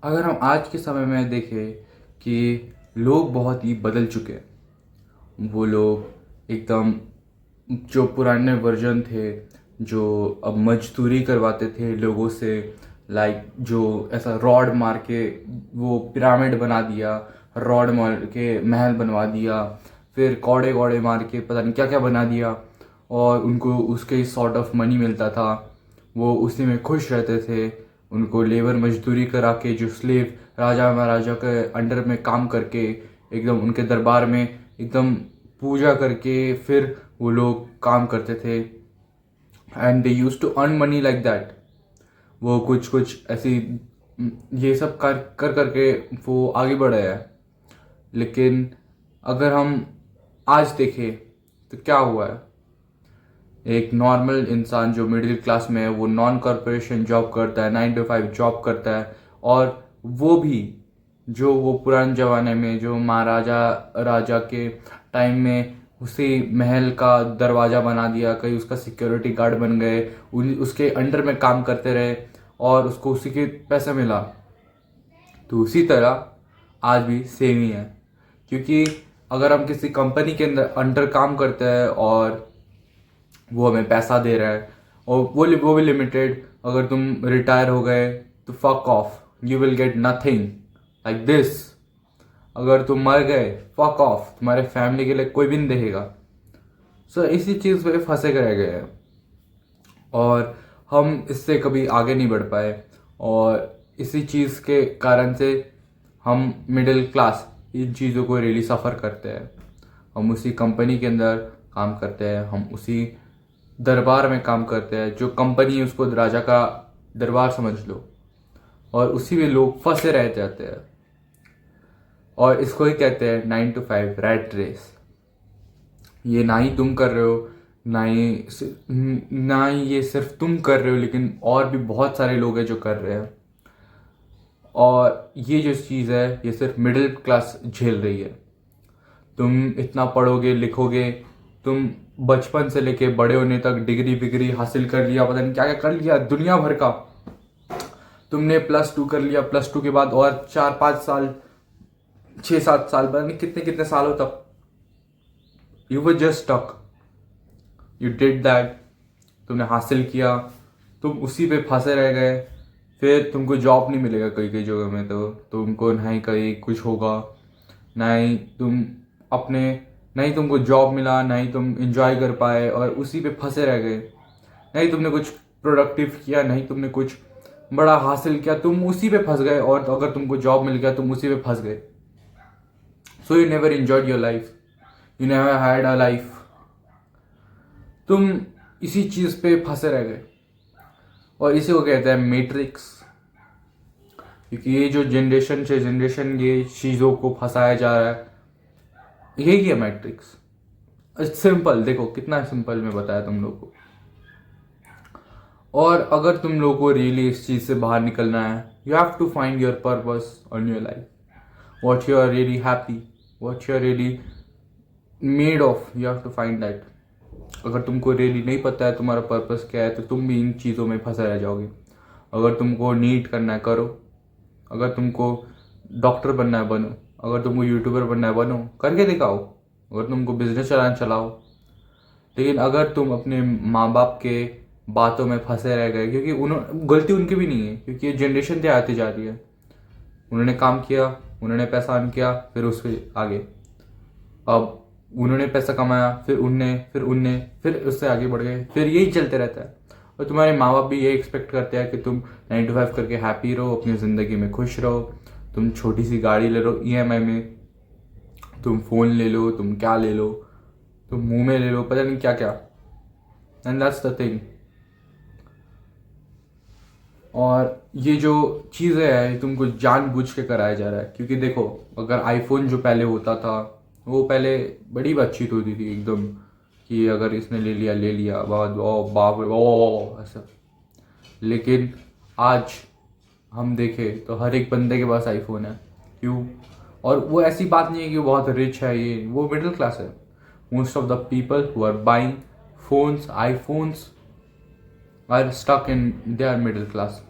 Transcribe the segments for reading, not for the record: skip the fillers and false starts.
अगर हम आज के समय में देखें कि लोग बहुत ही बदल चुके हैं। वो लोग एकदम जो पुराने वर्जन थे, जो अब मजदूरी करवाते थे लोगों से, लाइक जो ऐसा रॉड मार के वो पिरामिड बना दिया, रॉड मार के महल बनवा दिया, फिर कौड़े कौड़े मार के पता नहीं क्या क्या बना दिया, और उनको उसके सॉर्ट ऑफ मनी मिलता था। वो उसी में खुश रहते थे। उनको लेबर मजदूरी करा के, जो स्लेव राजा महाराजा के अंडर में काम करके, एकदम उनके दरबार में एकदम पूजा करके फिर वो लोग काम करते थे। And they used to earn money like that. वो कुछ कुछ ऐसी ये सब कर कर करके वो आगे बढ़े हैं। लेकिन अगर हम आज देखें तो क्या हुआ है। एक नॉर्मल इंसान जो मिडिल क्लास में है, वो नॉन कॉरपोरेशन जॉब करता है, 9 to 5 जॉब करता है। और वो भी जो वो पुराने ज़माने में जो महाराजा राजा के टाइम में उसी महल का दरवाज़ा बना दिया, कहीं उसका सिक्योरिटी गार्ड बन गए, उसके अंडर में काम करते रहे और उसको उसी के पैसा मिला। तो उसी तरह आज भी सेम ही है। क्योंकि अगर हम किसी कंपनी के अंदर अंडर काम करते हैं और वो हमें पैसा दे रहा है, और वो भी लिमिटेड, अगर तुम रिटायर हो गए तो fuck off, you will get nothing like this. अगर तुम मर गए, फक ऑफ, तुम्हारे फैमिली के लिए कोई भी नहीं देखेगा। सो इसी चीज़ पे फंसे रह गए हैं और हम इससे कभी आगे नहीं बढ़ पाए। और इसी चीज़ के कारण से हम मिडिल क्लास इन चीज़ों को रियली सफ़र करते हैं। हम उसी कंपनी के अंदर काम करते हैं, हम उसी दरबार में काम करते हैं। जो कंपनी है उसको राजा का दरबार समझ लो, और उसी में लोग फंसे रह जाते हैं। और इसको ही कहते हैं 9 to 5 रैट रेस। ये ना ही तुम कर रहे हो, ना ही ये सिर्फ तुम कर रहे हो, लेकिन और भी बहुत सारे लोग हैं जो कर रहे हैं। और ये जो चीज़ है ये सिर्फ मिडिल क्लास झेल रही है। तुम इतना पढ़ोगे लिखोगे, तुम बचपन से लेके बड़े होने तक डिग्री विग्री हासिल कर लिया, पता नहीं क्या क्या कर लिया दुनिया भर का। तुमने +2 कर लिया, +2 के बाद और 4-5 साल, 6-7 साल, पता नहीं कितने कितने सालों तक you were just stuck. You did that, तुमने हासिल किया, तुम उसी पे फंसे रह गए। फिर तुमको जॉब नहीं मिलेगा कई कई जगह में, तो तुमको ना ही कहीं कुछ होगा, ना ही तुम अपने, ना ही तुमको जॉब मिला, ना ही तुम इंजॉय कर पाए और उसी पे फंसे रह गए। ना ही तुमने कुछ प्रोडक्टिव किया, ना ही तुमने कुछ बड़ा हासिल किया, तुम उसी पे फंस गए। और अगर तुमको जॉब मिल गया तुम उसी पे फंस गए। So you never enjoyed your life, you never had a life. तुम इसी चीज़ पे फंसे रह गए। और इसी को कहते हैं मैट्रिक्स। क्योंकि ये जो जनरेशन से जनरेशन ये चीज़ों को फंसाया जा रहा है, यही है मैट्रिक्स। सिंपल देखो, कितना सिंपल मैं बताया तुम लोग को। और अगर तुम लोग को रियली इस चीज़ से बाहर निकलना है, you have to find your purpose on your life, what you are really happy, what you are really made of, you have to find that. अगर तुमको रियली नहीं पता है तुम्हारा पर्पस क्या है, तो तुम भी इन चीज़ों में फंसे रह जाओगे। अगर तुमको नीट करना है करो, अगर तुमको डॉक्टर बनना है बनो, अगर तुमको यूट्यूबर बनना है बनो, करके दिखाओ, अगर तुमको बिजनेस चलाना चलाओ। लेकिन अगर तुम अपने माँ बाप के बातों में फंसे रह गए, क्योंकि उन्होंने गलती उनकी भी नहीं है, क्योंकि ये जनरेशन क्या आती जा रही है, उन्होंने काम किया, उन्होंने पैसा अर्न किया, फिर उससे आगे, अब उन्होंने पैसा कमाया, फिर उससे आगे बढ़ गए, फिर यही चलते रहता है। और तुम्हारे माँ बाप भी ये एक्सपेक्ट करते हैं कि तुम 9 to 5 करके हैप्पी रहो, अपनी ज़िंदगी में खुश रहो। तुम छोटी सी गाड़ी ले लो EMI में, तुम फ़ोन ले लो, तुम क्या ले लो, तुम मुंह में ले लो, पता नहीं क्या क्या। And that's the thing. और ये जो चीज़ें है तुमको जानबूझ के कराया जा रहा है। क्योंकि देखो, अगर आईफोन जो पहले होता था, वो पहले बड़ी बातचीत होती थी एकदम, कि अगर इसने ले लिया बाद ओ बाप रे ओ ऐसा। लेकिन आज हम देखें तो हर एक बंदे के पास आईफोन है। क्यों? और वो ऐसी बात नहीं है कि वो बहुत रिच है, ये वो मिडिल क्लास है। Most of the people who are buying phones, iPhones, are stuck in they are middle class.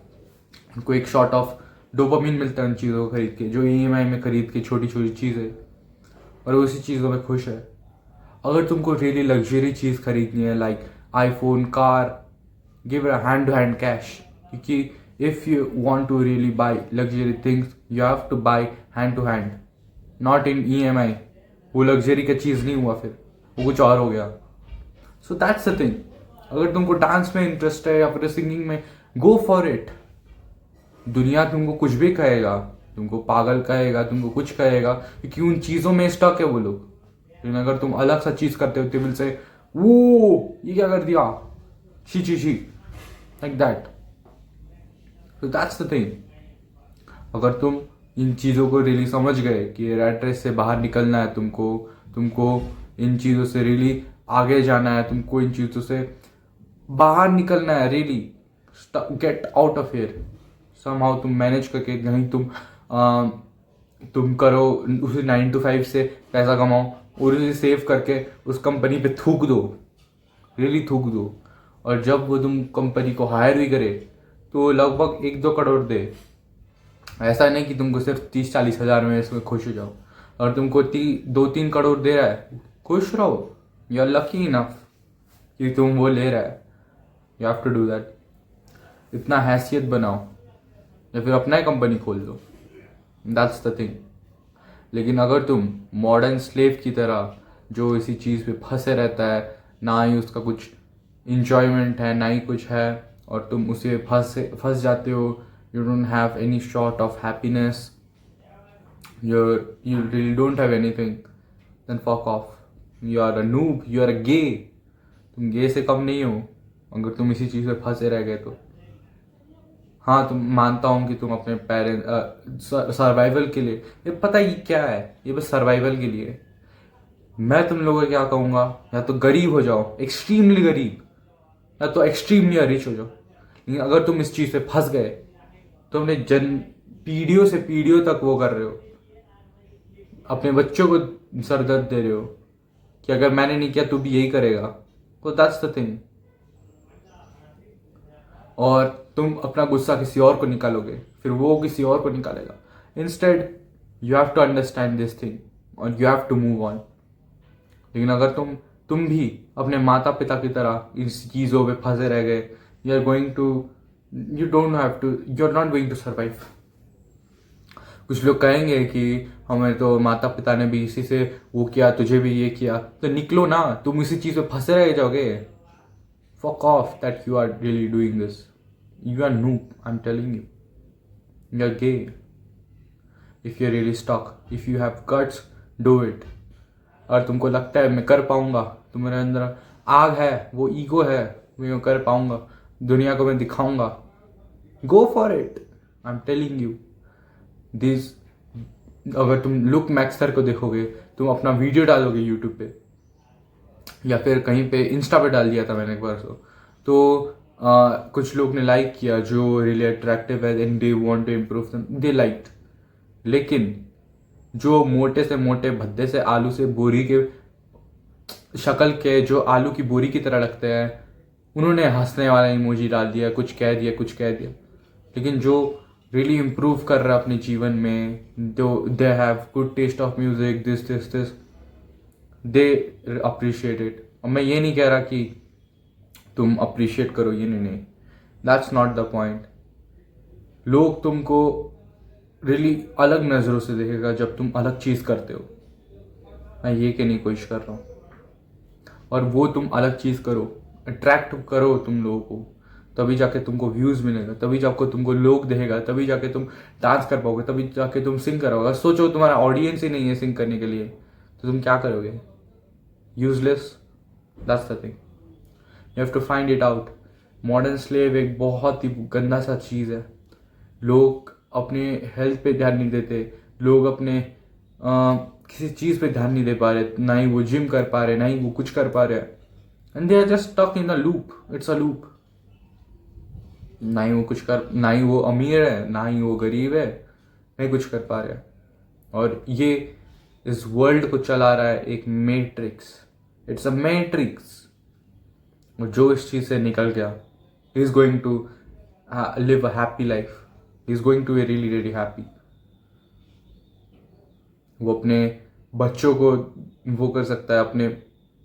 उनको एक शॉर्ट ऑफ डोपामिन मिलता है उन चीज़ों को खरीद के, जो ईएमआई में खरीद के छोटी छोटी चीज़ें, और उसी चीज़ों में खुश है। अगर तुमको रियली लग्जरी चीज़ खरीदनी है like iPhone, car, give hand to hand cash, क्योंकि if you want to really buy luxury things you have to buy hand to hand, not in EMI. वो लग्जरी का चीज़ नहीं हुआ, फिर वो कुछ और हो गया। So that's the thing. अगर तुमको डांस में इंटरेस्ट है या फिर सिंगिंग में, गो फॉर इट। दुनिया तुमको कुछ भी कहेगा, तुमको पागल कहेगा, तुमको कुछ कहेगा, क्योंकि उन चीज़ों में स्टक है वो लोग। लेकिन अगर तुम अलग सा चीज़ करते हो, टेबल से वो ये क्या कर दिया, she she she, like that. So that's the thing. अगर तुम इन चीज़ों को रियली समझ गए कि रैट रेस से बाहर निकलना है तुमको, तुमको इन चीज़ों से रियली आगे जाना है, तुमको इन चीज़ों से बाहर निकलना है, really get out of here somehow, तुम मैनेज करके कहीं तुम करो उसे 9 to 5 से पैसा कमाओ और उसे सेव करके उस कंपनी पे थूक दो, रियली थूक दो। और जब वो तुम कंपनी को हायर भी करे तो लगभग 1-2 करोड़ दे। ऐसा नहीं कि तुमको सिर्फ 30-40 हज़ार में इसमें खुश हो जाओ। और तुमको 2-3 करोड़ दे रहा है, खुश रहो, यू आर लकी इनफ कि तुम वो ले रहा है। You have to do that. इतना हैसियत बनाओ या फिर अपना ही कंपनी खोल दो, दैट्स द थिंग। लेकिन अगर तुम मॉडर्न स्लेव की तरह जो इसी चीज़ पे फंसे रहता है, ना ही उसका कुछ इंजॉयमेंट है ना ही कुछ है, और तुम उसे फंस जाते हो, you don't have any sort of happiness, you really don't have anything, then fuck off. You are a noob, you are a gay. तुम गे से कम नहीं हो अगर तुम इसी चीज़ में फंसे रह गए तो। हाँ, तुम मानता हूँ कि तुम अपने सर्वाइवल के लिए, ये पता ही क्या है, ये बस सर्वाइवल के लिए। मैं तुम लोगों को क्या कहूँगा, या तो गरीब हो जाओ, एक्सट्रीमली गरीब, या तो एक्सट्रीमली रिच हो जाओ। लेकिन अगर तुम इस चीज़ पे फंस गए तो अपने पीढ़ियों से पीढ़ियों तक वो कर रहे हो, अपने बच्चों को सरदर्द दे रहे हो कि अगर मैंने नहीं किया तू भी यही करेगा। तो दैट्स द थिंग। और तुम अपना गुस्सा किसी और को निकालोगे, फिर वो किसी और को निकालेगा। Instead you have to understand this thing और you have to move on. लेकिन अगर तुम भी अपने माता पिता की तरह इस चीज़ों पे फंसे रह गए, you are going to, you don't have to, you are not going to survive. कुछ लोग कहेंगे कि हमें तो माता पिता ने भी इसी से वो किया, तुझे भी ये किया, तो निकलो ना, तुम इसी चीज़ पे फंसे रह जाओगे। Fuck off that you are really doing this, you are noob, I am telling you, you are gay. If you really stuck, if you have guts, do it. और तुमको लगता है मैं कर पाऊंगा, तुम्हारे अंदर आग है, वो ईगो है, मैं कर पाऊंगा, दुनिया को मैं दिखाऊंगा, go for it, I am telling you this. अगर तुम लुक मैक्सर को देखोगे, तुम अपना वीडियो डालोगे यूट्यूब पे या फिर कहीं पे इंस्टा पे डाल दिया था मैंने एक बार, तो कुछ लोग ने लाइक किया जो रियली अट्रैक्टिव है and they want to improve them, they like. लेकिन जो मोटे से मोटे भद्दे से आलू से बोरी के शक्ल के, जो आलू की बोरी की तरह लगते हैं, उन्होंने हंसने वाला इमोजी डाल दिया, कुछ कह दिया, कुछ कह दिया। लेकिन जो रियली इम्प्रूव कर रहा है अपने जीवन में, they have good taste of music, this they appreciate it. और मैं ये नहीं कह रहा कि तुम अप्रिशिएट करो, ये नहीं, दैट्स नॉट द पॉइंट। लोग तुमको रियली अलग नज़रों से देखेगा जब तुम अलग चीज़ करते हो, मैं ये कहने की कोशिश कर रहा हूँ। और वो तुम अलग चीज़ करो, अट्रैक्ट करो तुम लोगों को, तभी जाके तुमको व्यूज़ मिलेगा, तभी जाके तुमको लोग देखेगा, तभी जाके तुम डांस कर पाओगे, तभी जाके तुम सिंग करोगे। सोचो तुम्हारा ऑडियंस ही नहीं है सिंग करने के लिए, तो तुम क्या करोगे? Useless, that's the thing, you have to find it out. Modern slave एक बहुत ही गंदा सा चीज़ है। लोग अपने हेल्थ पे ध्यान नहीं देते, लोग अपने किसी चीज़ पे ध्यान नहीं दे पा रहे, ना ही वो जिम कर पा रहे, ना ही वो कुछ कर पा रहे, and they are just stuck in a loop, it's a loop. ना ही वो कुछ कर, ना ही वो अमीर है, ना ही वो गरीब है, नहीं कुछ कर पा रहे। और ये इस वर्ल्ड को चला रहा है एक मैट्रिक्स, इट्स अ मैट्रिक्स। जो इस चीज़ से निकल गया, he is going to live a happy life, he is going to be really really happy. वो अपने बच्चों को वो कर सकता है, अपने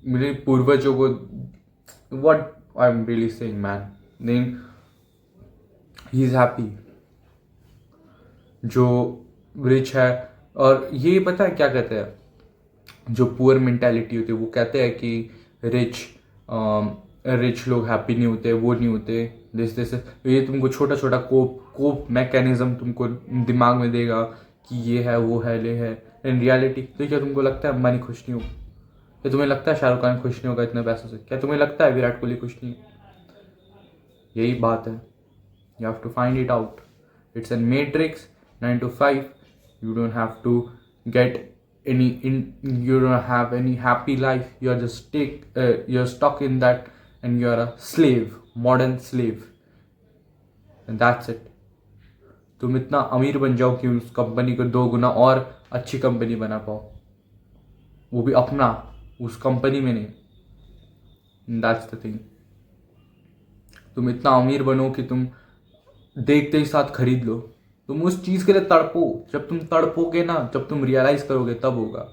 मेरे पूर्वजों को, what I am really saying man, then he is happy. जो रिच है, और ये पता है क्या कहते हैं, जो पुअर मेंटालिटी होती है वो कहते हैं कि रिच रिच लोग हैप्पी नहीं होते, वो नहीं होते, जैसे ये तुमको छोटा छोटा कोप मैकेनिज्म तुमको दिमाग में देगा कि ये है वो है ले है। इन रियलिटी तो क्या तुमको लगता है अंबानी खुश नहीं हो? क्या तुम्हें लगता है शाहरुख खान खुश नहीं होगा इतने पैसों से? क्या तुम्हें लगता है विराट कोहली खुश नहीं है? यही बात है, you have to find it out. It's an matrix 9 to 5. You don't have to get you don't have any happy life. You're stuck in that, and you're a slave, modern slave, and that's it. तुम इतना अमीर बन जाओ कि उस company को 2 गुना और अच्छी कंपनी बना पाओ, वो भी अपना, उस कंपनी में नहीं। That's the thing. तुम इतना अमीर बनो कि तुम देखते ही साथ खरीद लो। तुम उस चीज के लिए तड़पो, जब तुम तड़पोगे ना, जब तुम रियलाइज करोगे तब होगा।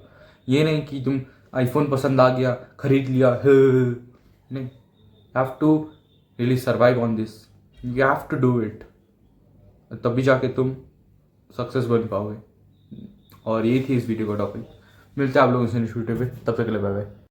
ये नहीं कि तुम आईफोन पसंद आ गया खरीद लिया, नहीं। Have to really survive on this, you have to do it, तभी जाके तुम सक्सेस बन पाओगे। और ये थी इस वीडियो का टॉपिक। मिलते हैं आप लोगों से नेक्स्ट वीडियो पे, तब तक के लिए बाय बाय।